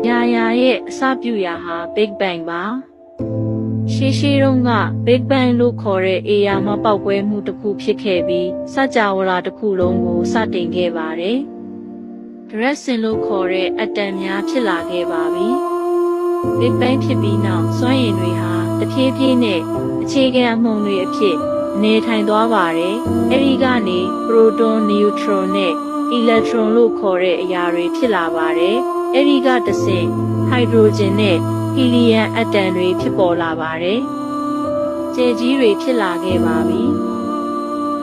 ယာရဲ့အစပြုရာဟာ Big Bang ပါရှေးတုန်းက Big Bang လို့ခေါ်တဲ့ဧရာမပေါက်ကွဲမှုတစ်ခုဖြစ်ခဲ့ပြီးစကြဝဠာတစ်ခုလုံးကိုစတင်ခဲ့ပါတယ်ဒရက်စင်လို့ခေါ်တဲ့အတမ်များဖြစ်လာခဲ့ပါပြီ Big Bang ဖြစ်ပြီးနောက်စွမ်းအင်တွေဟာတဖြည်းဖြည်းနဲ့အခြေခံအမှုန်တွေအဖြစ်နေထိုင်သွားပါတယ်အဲဒီကနေ Proton, Neutron နဲ့ Electron လို့ခေါ်တဲ့အရာတွေဖြစ်လာပါတယ်အဲဒီကတဆင့် Hydrogen နဲ့ Helium အတမ်တွေဖြစ်ပေါ်လာပါတယ်ကြယ်ကြီးတွေဖြစ်လာခဲ့ပါပြီ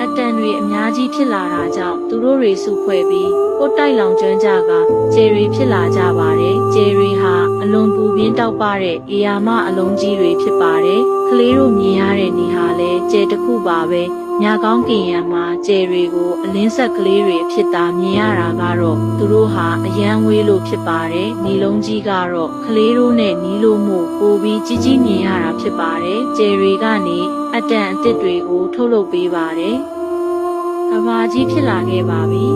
အတမ်တွေအများကြီးဖြစ်လာတာကြောင့်သူတို့တွေစုဖွဲ့ပြီးကိုယ်တိုက်လောင်ကျွမ်းကြကကြယ်တွေဖြစ်လာကြပါတယ်ကြယ်တွေဟာအလွန်ပူပြင်းတောက်ပတဲ့ဧရာမအလုံးကြီးတွေဖြစ်ပါတယ်ကလေးတို့မြင်ရတဲ့နေဟာလဲကြယ်တစ်ခုပါပဲညာကောင်းကင်ယံမှာကြယ်တွေကိုအလင်းဆက်ကလေးတွေဖြစ်တာမြင်ရတာကတော့သူတို့ဟာအယမ်းဝေးလို့ဖြစ်ပါတယ်။နီလုံးကြီးကတော့ကလေးတို့နဲ့နီးလို့မို့ပိုပြီးကြီးကြီးမြင်ရတာဖြစ်ပါတယ်။ကြယ်တွေကနေအတန်အတစ်တွေကိုထုတ်လုပ်ပေးပါတယ်။ကမ္ဘာကြီးဖြစ်လာခဲ့ပါပြီ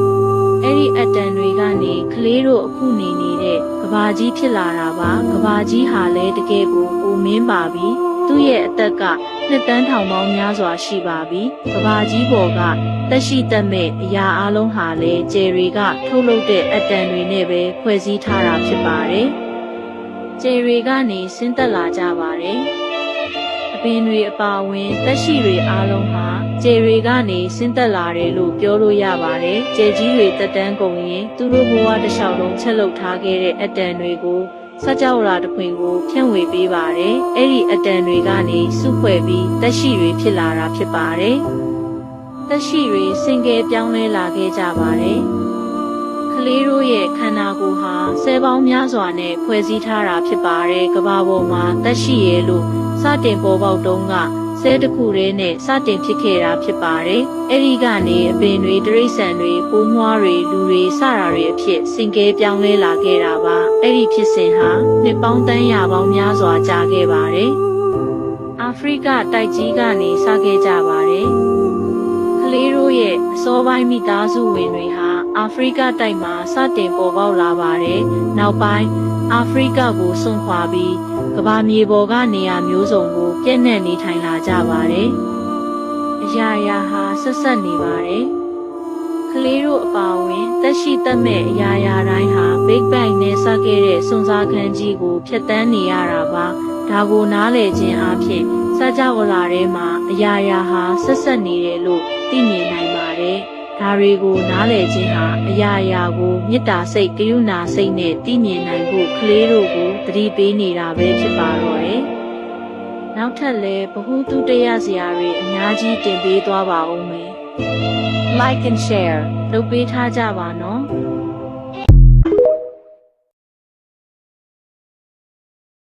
။အဲ့ဒီအတန်တွေကနေကလေးတို့အခုနေနေတဲ့ကမ္ဘာကြီးဖြစ်လာတာပါ။ကမ္ဘာကြီးဟာလည်းတကယ်ကိုပူမင်းပါပြီ။သူ့ရဲ့အသက်ကနှစ်တန်းထောင်ပေါင်းများစွာရှိပါပြီ။ကမ္ဘာကြီးပေါ်ကသက်ရှိသက်မဲ့အရာအလုံးဟာလည်းကြယ်တွေကထုတ်လုပ်တဲ့အတန်တွေနဲ့ပဲဖွဲ့စည်းထားတာဖြစ်ပါတယ်။ကြယ်တွေကနေဆင်းသက်လာကြပါတယ်။အပင်တွေအပါအဝင်သက်ရှိတွေအားလုံးဟာကြယ်တွေကနေဆင်းသက်လာတယ်လို့ပြောလို့ရပါတယ်။ကြယ်ကြီးတွေတက်တန်းကုန်ရင်သူတို့ဘဝတစ်လျှောက်လုံးချက်လုပ်ထားခဲ့တဲ့အတန်တွေကိုစကြဝဠာတစ်ခွင်ကိုဖြန့်ဝေပေးပါတယ်။အဲ့ဒီအတန်တွေကနေစုဖွဲ့ပြီးသက်ရှိတွေဖြစ်လာတာဖြစ်ပါတယ်။သက်ရှိတွေစင်ကဲပြောင်းလဲလာခဲ့ကြပါတယ်။ကလေးတို့ရဲ့ခန္ဓာကိုယ်ဟာဆဲပေါင်းများစွာနဲ့ဖွဲ့စည်းထားတာဖြစ်ပါတယ်။ကမ္ဘာပေါ်မှာသက်ရှိရဲ့လို့စတင်ပေါ်ပေါက်တုန်းကဆဲတစ်ခုတည်းနဲ့စတင်ဖြစ်ခဲ့တာဖြစ်ပါတယ်။အဲဒီကနေအပင်တွေတိရစ္ဆာန်တွေပိုးမွားတွေလူတွေစတာတွေအဖြစ်စင်ကဲပြောင်းလဲလာခဲ့တာပါ။အဲဒီဖြစ်စဉ်ဟာနှစ်ပေါင်းတန်းရာပေါင်းများစွာကြာခဲ့ပါတယ်။အာဖရိကတိုက်ကြီးကနေစခဲ့ကြပါတယ်။ကလေးတို့ရဲ့အစောပိုင်းမိသားစုဝင်တွေဟာအာဖရိကတိုက်မှာစတင်ပေါ်ပေါက်လာပါတယ်။နောက်ပိုင်းအာဖရိကကိုစွန့်ခွာပြီးကမ္ဘာမြေပေါ်ကနေရာမျိုးစုံကိုပြည့်နှက်နေထိုင်လာကြပါတယ်။အရာရာဟာဆက်ဆက်နေပါတယ်။ကလေးတို့အပါအဝင်သက်ရှိသက်မဲ့အရာရာတိုင်းဟာ Big Bang နဲ့စခဲ့တဲ့စွန့်စားခန်းကြီးကိုဖျက်ဆီးနေရတာပါ။ဒါကိုနားလည်ခြင်းအပြင်စကြဝဠာထဲမှာအရာရာဟာဆက်ဆက်နေတယ်လို့သိမြင်နိုင်ပါတယ်။ဒါတွေကိုနားလည်ခြင်းဟာအရာရာကိုမေတ္တာစိတ်၊ကရုဏာစိတ်နဲ့သိမြင်နိုင်ဖို့ကလေးတို့ကိုသတိပေးနေတာပဲဖြစ်ပါတော့တယ်။နောက်ထပ်လည်းဗဟုသုတရစရာတွေအများကြီးတင်ပေးသွားပါဦးမယ်။ Like and share လုပ်ပေးထားကြပါနော်။